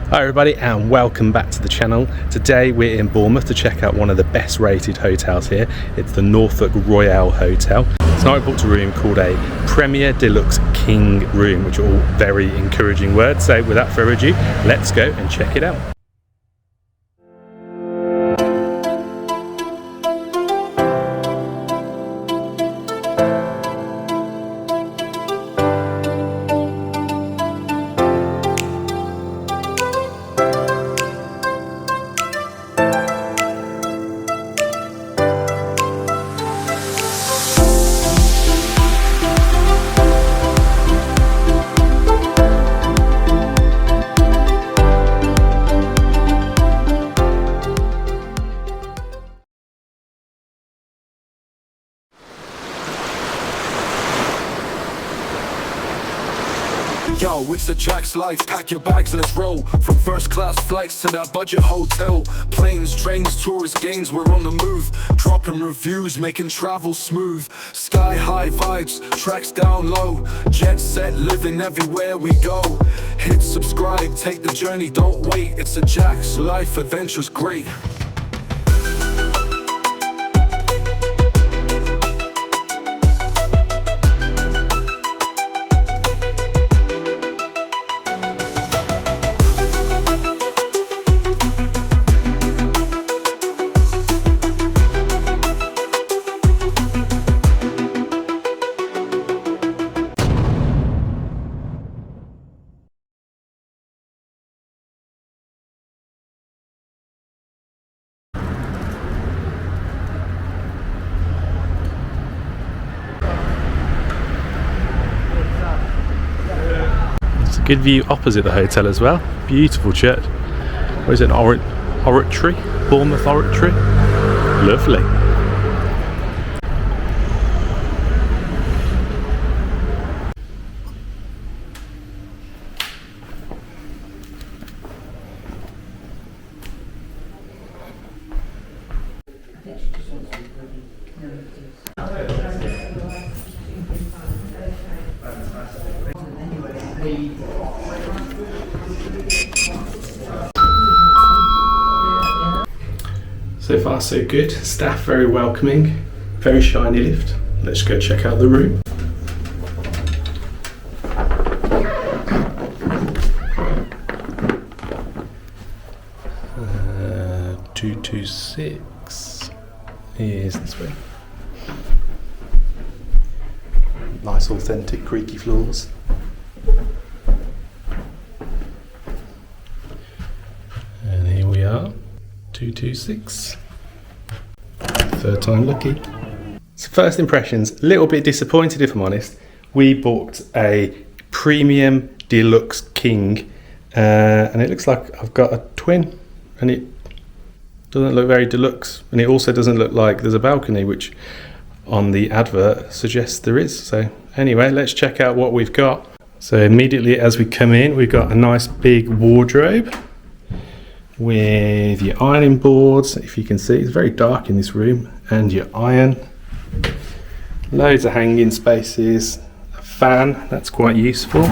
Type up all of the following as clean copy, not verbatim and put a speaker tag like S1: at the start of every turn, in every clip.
S1: Hi everybody and welcome back to the channel. Today we're in Bournemouth to check out one of the best rated hotels here. It's the Norfolk Royale Hotel. Tonight we booked a room called a Premier Deluxe King room, which are all very encouraging words. So without further ado, let's go and check it out.
S2: Yo, Itsajackslife, pack your bags, let's roll. From first class flights to that budget hotel. Planes, trains, tourist games, we're on the move. Dropping reviews, making travel smooth. Sky high vibes, tracks down low. Jet set, living everywhere we go. Hit subscribe, take the journey, don't wait. Itsajackslife, adventure's great.
S1: Good view opposite the hotel as well. Beautiful church. Or is it an oratory? Bournemouth Oratory. Lovely. So far so good, staff very welcoming, very shiny lift. Let's go check out the room. Uh, 226 is this way. Nice authentic creaky floors. And here we are. 226. Third time lucky. So first impressions, a little bit disappointed if I'm honest. We booked a Premium Deluxe King and it looks like I've got a twin and it doesn't look very deluxe, and it also doesn't look like there's a balcony, which on the advert suggests there is. So anyway, let's check out what we've got. So immediately as we come in, we've got a nice big wardrobe with your ironing boards. If you can see, it's very dark in this room, and your iron. Loads of hanging spaces, a fan, that's quite useful.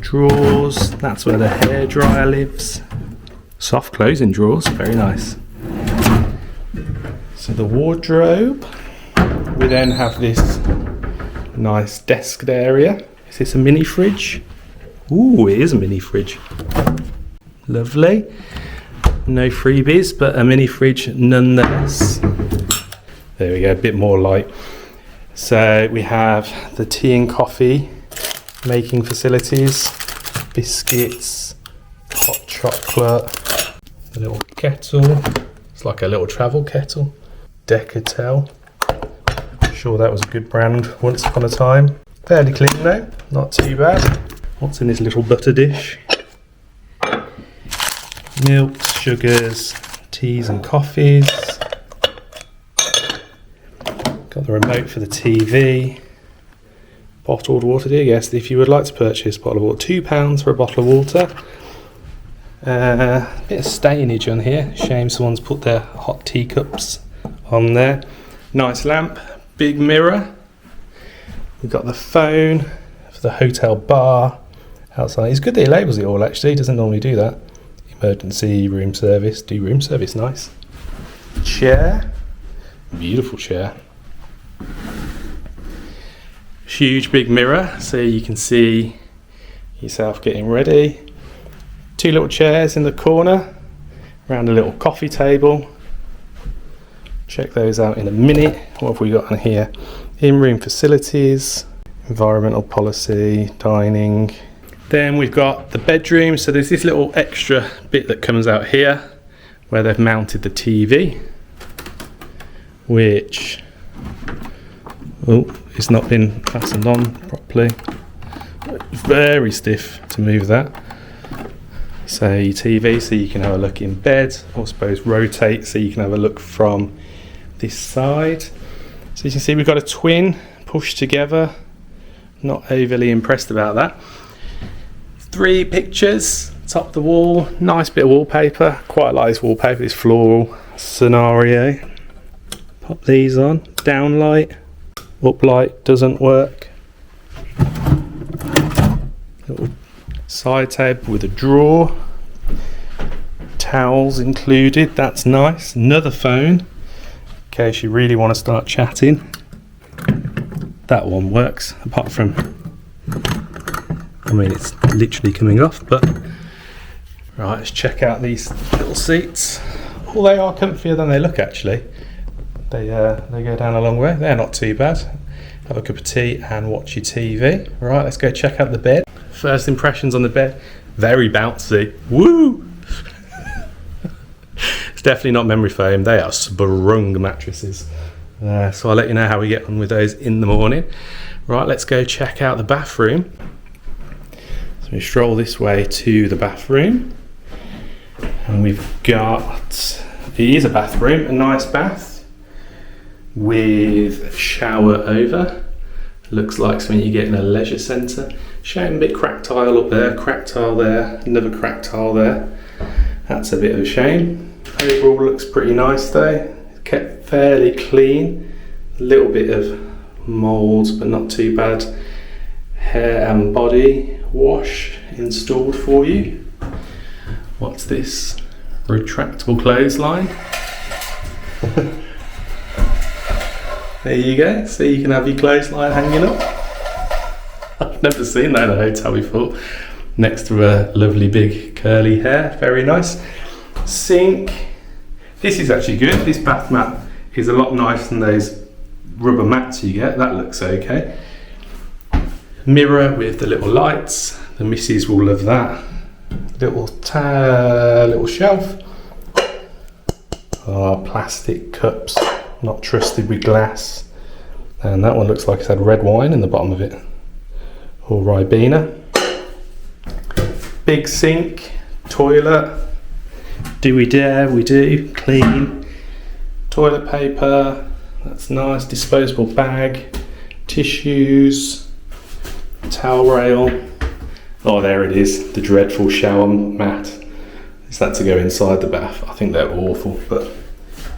S1: Drawers, that's where the hairdryer lives. Soft closing drawers, very nice. So the wardrobe, we then have this nice desk area. Is this a mini fridge? Ooh, it is a mini fridge. Lovely. No freebies, but a mini fridge nonetheless. There we go, a bit more light. So we have the tea and coffee making facilities, biscuits, hot chocolate, a little kettle. It's like a little travel kettle. Decatel. Sure that was a good brand once upon a time. Fairly clean though, not too bad. What's in this little butter dish? Milks, sugars, teas and coffees. Got the remote for the TV. Bottled water, dear guest. If you would like to purchase a bottle of water, £2 for a bottle of water. Bit of stainage on here. Shame someone's put their hot teacups on there. Nice lamp, big mirror. We've got the phone for the hotel bar outside. It's good that he labels it all, actually. He doesn't normally do that. Emergency, room service, do room service, nice. Chair, beautiful chair. Huge big mirror, so you can see yourself getting ready. 2 little chairs in the corner, around a little coffee table. Check those out in a minute. What have we got on here? In-room facilities, environmental policy, dining. Then we've got the bedroom. So there's this little extra bit that comes out here where they've mounted the TV, which it's not been fastened on properly. It's very stiff to move that. So your TV, so you can have a look in bed, or I suppose rotate so you can have a look from this side. So you can see we've got a twin pushed together. Not overly impressed about that. 3 pictures, top of the wall, nice bit of wallpaper. Quite like this wallpaper, this floral scenario. Pop these on, down light, up light doesn't work. Little side table with a drawer, towels included, that's nice. Another phone, in case you really want to start chatting. That one works, apart from, I mean, it's literally coming off, but right, let's check out these little seats. Well, they are comfier than they look, actually. They go down a long way. They're not too bad. Have a cup of tea and watch your TV. Right, let's go check out the bed. First impressions on the bed, very bouncy. Woo! It's definitely not memory foam. They are sprung mattresses. So I'll let you know how we get on with those in the morning. Right, let's go check out the bathroom. So we stroll this way to the bathroom, and we've got, it is a bathroom, a nice bath with a shower over. Looks like something you get in a leisure centre. Shame a bit cracked tile up there, cracked tile there, another cracked tile there. That's a bit of a shame. Overall looks pretty nice though. Kept fairly clean. A little bit of mould, but not too bad. Hair and body wash installed for you. What's this? Retractable clothesline. There you go, so you can have your clothesline hanging up. I've never seen that in a hotel before. Next to a lovely big curly hair, very nice. Sink. This is actually good. This bath mat is a lot nicer than those rubber mats you get. That looks okay. Mirror with the little lights. The missus will love that. Little shelf. Oh, plastic cups. Not trusted with glass. And that one looks like it's had red wine in the bottom of it. Or Ribena. Big sink, toilet. Do we dare? We do. Clean. Toilet paper. That's nice. Disposable bag. Tissues. Towel rail. Oh, there it is. The dreadful shower mat. Is that to go inside the bath? I think they're awful, but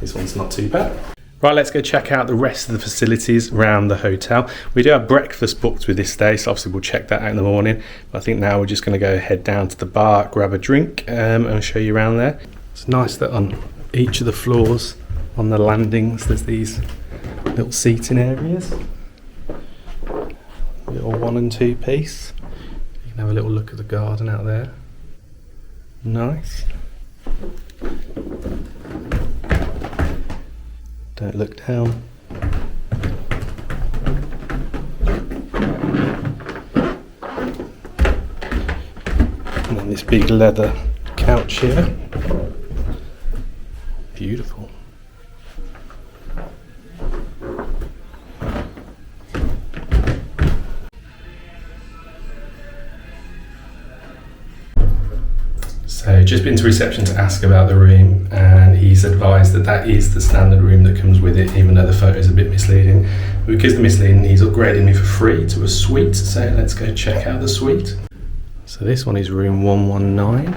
S1: this one's not too bad. Right, let's go check out the rest of the facilities around the hotel. We do have breakfast booked with this day, so obviously we'll check that out in the morning. But I think now we're just going to go head down to the bar, grab a drink, and show you around there. It's nice that on each of the floors, on the landings, there's these little seating areas. Little 1 and 2 piece. You can have a little look at the garden out there. Nice. Don't look down. And then this big leather couch here. Beautiful. So just been to reception to ask about the room, and he's advised that that is the standard room that comes with it, even though the photo is a bit misleading. But because they're misleading, he's upgraded me for free to a suite, so let's go check out the suite. So this one is room 119.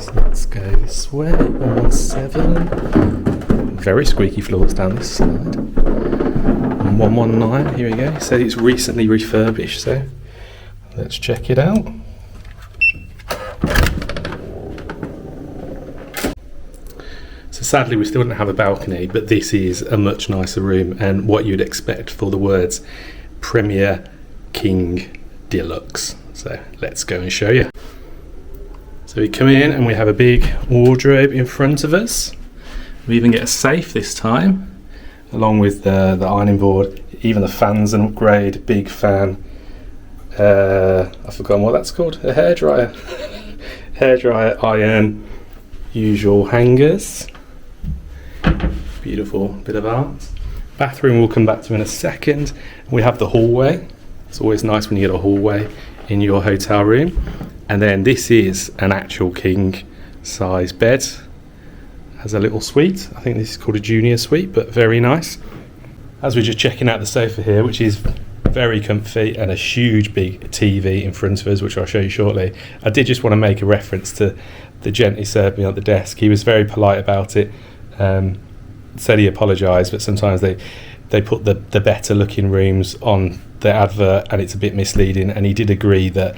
S1: So let's go this way, 117. Very squeaky floors down this side. 119, here we go. So it's recently refurbished, so Let's check it out. So sadly we still don't have a balcony, but this is a much nicer room and what you'd expect for the words Premier King Deluxe. So let's go and show you. So we come in and we have a big wardrobe in front of us. We even get a safe this time, along with the ironing board. Even the fan's an upgrade, big fan. I've forgotten what that's called, a hairdryer. Hairdryer, iron, usual hangers. Beautiful bit of art. Bathroom we'll come back to in a second. We have the hallway. It's always nice when you get a hallway in your hotel room. And then this is an actual king size bed. Has a little suite. I think this is called a junior suite, but very nice. As we're just checking out the sofa here, which is very comfy, and a huge big TV in front of us, which I'll show you shortly. I did just want to make a reference to the gent who served me at the desk. He was very polite about it. Said he apologised, but sometimes they put the better looking rooms on the advert and it's a bit misleading, and he did agree that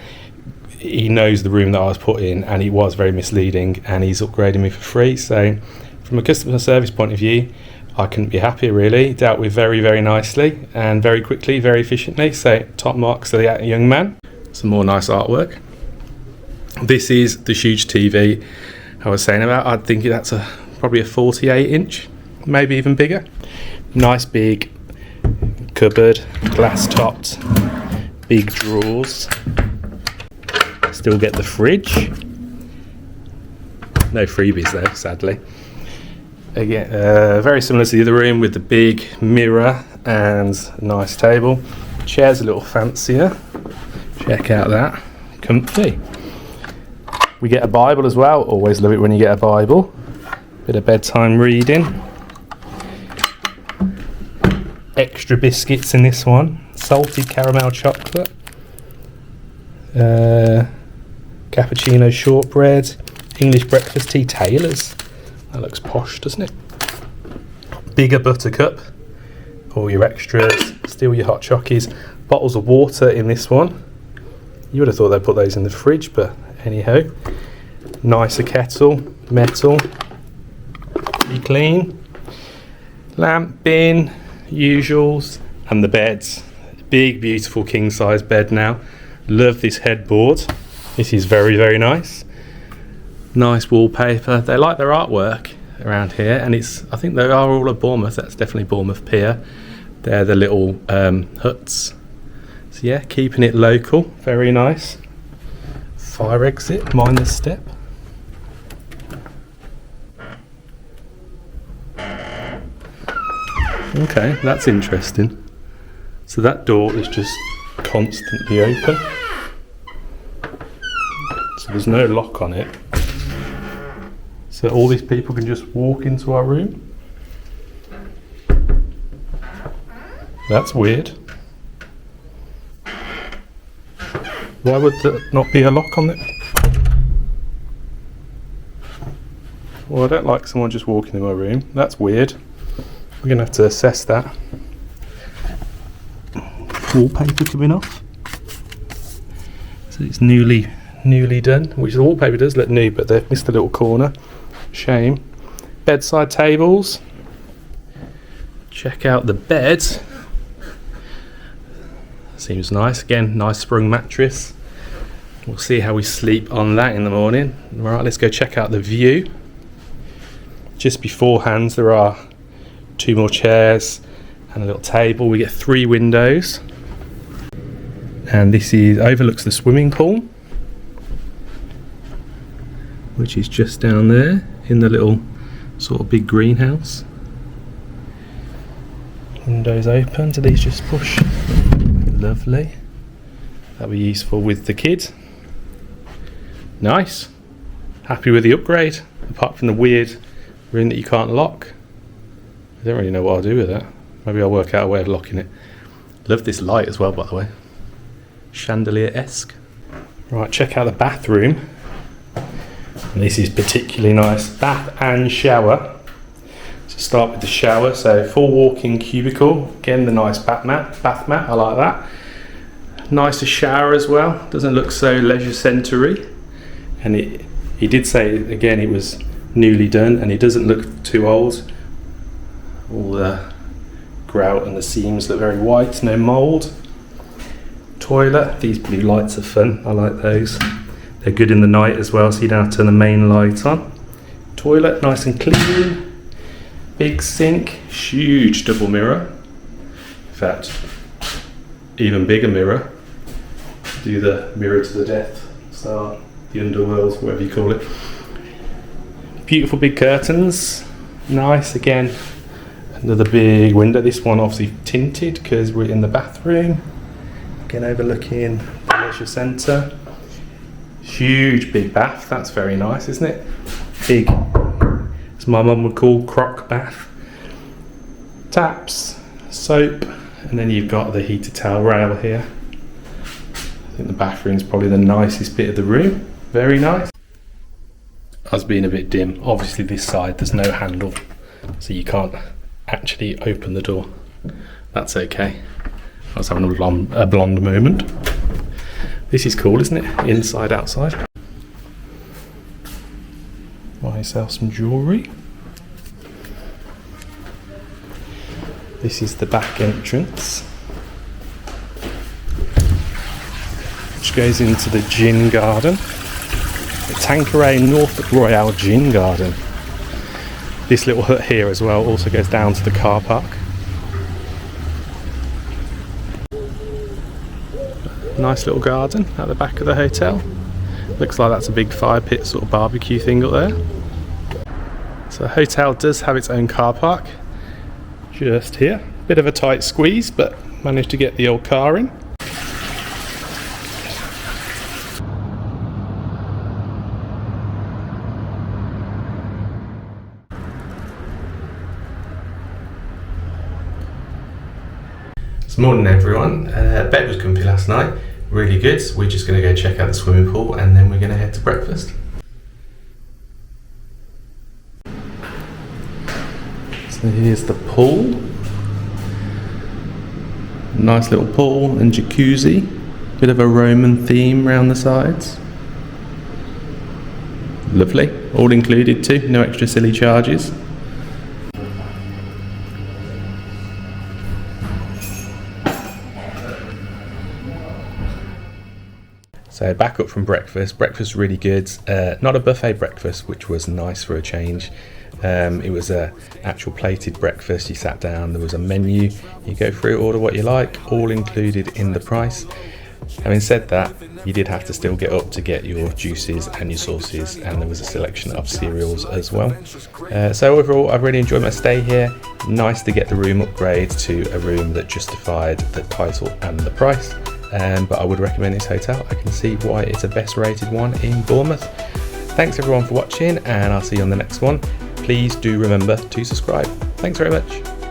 S1: he knows the room that I was put in and it was very misleading, and he's upgrading me for free. So from a customer service point of view, I couldn't be happier really. Dealt with very, very nicely and very quickly, very efficiently. So top marks to the young man. Some more nice artwork. This is the huge TV I was saying about. I think that's probably a 48 inch, maybe even bigger. Nice big cupboard, glass topped, big drawers. Still get the fridge. No freebies though, sadly. Again, very similar to the other room with the big mirror and nice table. Chair's a little fancier. Check out that. Comfy. We get a Bible as well. Always love it when you get a Bible. Bit of bedtime reading. Extra biscuits in this one. Salted caramel chocolate. Cappuccino shortbread. English breakfast tea. Taylor's. That looks posh, doesn't it? Bigger buttercup. All your extras. Still your hot chockies. Bottles of water in this one. You would have thought they'd put those in the fridge, but anyhow. Nicer kettle. Metal. Pretty clean. Lamp bin. Usuals. And the beds. Big, beautiful king size bed now. Love this headboard. This is very, very nice. Nice wallpaper. They like their artwork around here, and I think they are all at Bournemouth. That's definitely Bournemouth Pier. They're the little huts. So yeah, keeping it local. Very nice. Fire exit, mind the step. Okay, that's interesting. So that door is just constantly open. So there's no lock on it. So all these people can just walk into our room. That's weird. Why would there not be a lock on it? Well, I don't like someone just walking in my room. That's weird. We're going to have to assess that. Wallpaper coming off. So it's newly done, which the wallpaper does look new, but they've missed a little corner. Shame. Bedside tables. Check out the bed. Seems nice. Again, nice sprung mattress. We'll see how we sleep on that in the morning. Right, let's go check out the view. Just beforehand, there are 2 more chairs and a little table. We get 3 windows. And this overlooks the swimming pool, which is just down there in the little sort of big greenhouse. Windows open. Do these just push? Lovely. That'll be useful with the kid. Nice. Happy with the upgrade, apart from the weird room that you can't lock. I don't really know what I'll do with that. Maybe I'll work out a way of locking it. Love this light as well, by the way. Chandelier-esque. Right, check out the bathroom. And this is particularly nice. Bath and shower. So start with the shower. So full walk-in cubicle. Again, the nice bath mat. I like that. Nicer shower as well, doesn't look so leisure centre-y. And he did say again it was newly done, and it doesn't look too old. All the grout and the seams look very white, no mould. Toilet, these blue lights are fun, I like those. They're good in the night as well, so you don't have to turn the main light on. Toilet, nice and clean. Big sink, huge double mirror. In fact, even bigger mirror. Do the mirror to the Death Star, the underworld, whatever you call it. Beautiful big curtains, nice again. Another big window, this one obviously tinted because we're in the bathroom. Again overlooking the leisure centre. Huge big bath, that's very nice, isn't it? Big, as my mum would call, crock bath. Taps, soap, and then you've got the heated towel rail here. I think the bathroom's probably the nicest bit of the room. Very nice. I was being a bit dim. Obviously this side there's no handle, so you can't actually open the door. That's okay. I was having a blonde moment. This is cool, isn't it? Inside, outside. Buy yourself some jewellery. This is the back entrance, which goes into the gin garden. The Tanqueray Norfolk Royale Gin Garden. This little hut here as well also goes down to the car park. Nice little garden at the back of the hotel. Looks like that's a big fire pit sort of barbecue thing up there. So the hotel does have its own car park just here. Bit of a tight squeeze, but managed to get the old car in. Good morning everyone. Bed was comfy last night, really good. We're just going to go check out the swimming pool and then we're going to head to breakfast. So here's the pool. Nice little pool and jacuzzi. Bit of a Roman theme around the sides. Lovely. All included too, no extra silly charges. So back up from breakfast. Breakfast really good. Not a buffet breakfast, which was nice for a change. It was a actual plated breakfast. You sat down, there was a menu. You go through, order what you like, all included in the price. Having said that, you did have to still get up to get your juices and your sauces, and there was a selection of cereals as well. So overall, I've really enjoyed my stay here. Nice to get the room upgrade to a room that justified the title and the price. But I would recommend this hotel. I can see why it's a best rated one in Bournemouth. Thanks everyone for watching, and I'll see you on the next one. Please do remember to subscribe. Thanks very much.